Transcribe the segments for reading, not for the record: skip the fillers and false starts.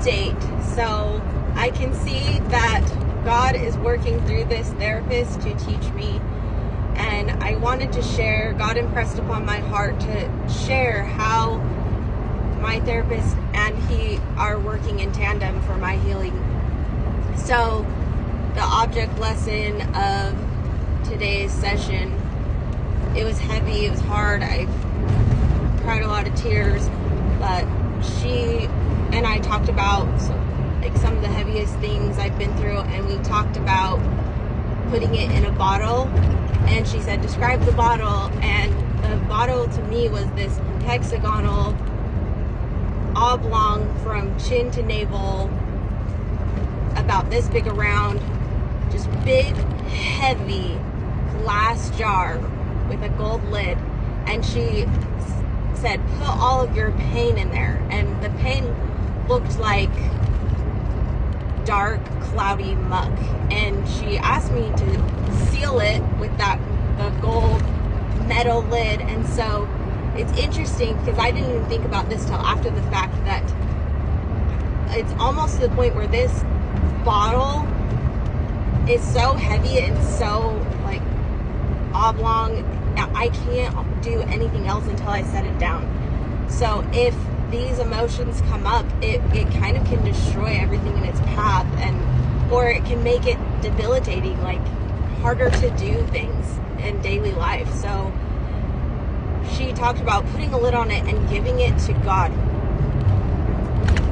update. So I can see that God is working through this therapist to teach me, and I wanted to share. God impressed upon my heart to share how my therapist and he are working in tandem for my healing. So the object lesson of today's session, it was heavy, it was hard, I cried a lot of tears, but she and I talked about some of the heaviest things I've been through, and we talked about putting it in a bottle, and she said, describe the bottle, and the bottle to me was this hexagonal, oblong from chin to navel, about this big around, just big, heavy glass jar with a gold lid, and she said, put all of your pain in there, and the pain looked like dark, cloudy muck, and she asked me to seal it with the gold metal lid. And so it's interesting because I didn't even think about this till after the fact, that it's almost to the point where this bottle is so heavy and so like oblong, I can't do anything else until I set it down. So if these emotions come up, it kind of can destroy everything in its path, or it can make it debilitating, like harder to do things in daily life. So she talked about putting a lid on it and giving it to God.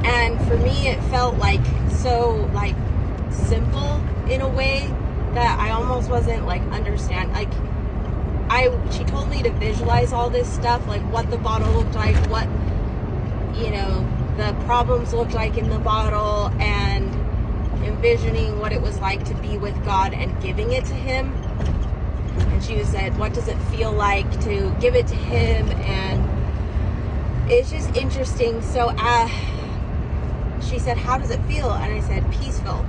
And for me, it felt like so like simple in a way that I almost wasn't like understand. Like she told me to visualize all this stuff, like what the bottle looked like, what, the problems looked like in the bottle, and envisioning what it was like to be with God and giving it to him. And she said, what does it feel like to give it to him? And it's just interesting. So she said, how does it feel? And I said, peaceful.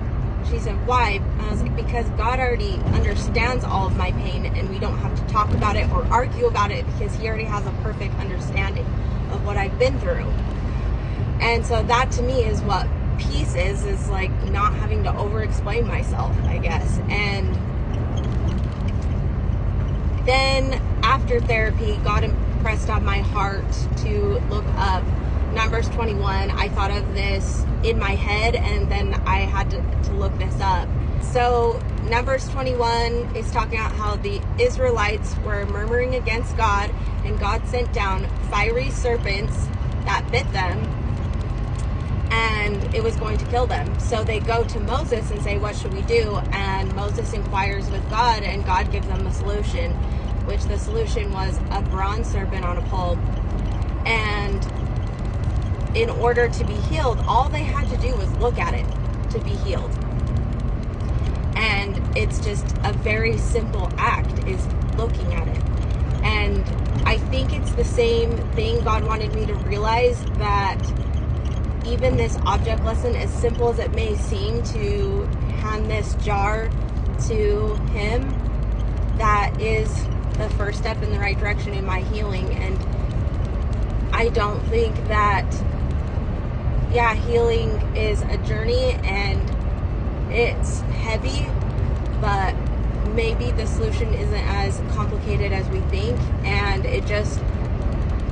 She said, why? And I was like, because God already understands all of my pain, and we don't have to talk about it or argue about it, because he already has a perfect understanding of what I've been through. And so that to me is what peace is like not having to over-explain myself, I guess. And then after therapy, God impressed on my heart to look up Numbers 21. I thought of this in my head, and then I had to look this up. So Numbers 21 is talking about how the Israelites were murmuring against God, and God sent down fiery serpents that bit them, and it was going to kill them. So they go to Moses and say, what should we do? And Moses inquires with God, and God gives them a solution, which the solution was a bronze serpent on a pole. And in order to be healed, all they had to do was look at it to be healed. And it's just a very simple act, is looking at it. And I think it's the same thing God wanted me to realize, that even this object lesson, as simple as it may seem to hand this jar to him, that is the first step in the right direction in my healing. And I don't think that, healing is a journey, and it's heavy, but maybe the solution isn't as complicated as we think. And it just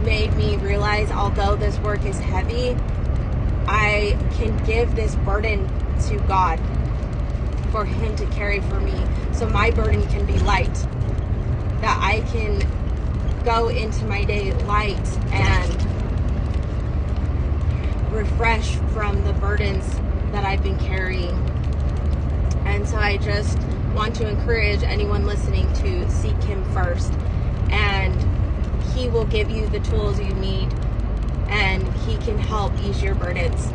made me realize, although this work is heavy, I can give this burden to God for him to carry for me, so my burden can be light, that I can go into my day light and refresh from the burdens that I've been carrying. And so I just want to encourage anyone listening to seek him first, and he will give you the tools you need, and he can help ease your burdens.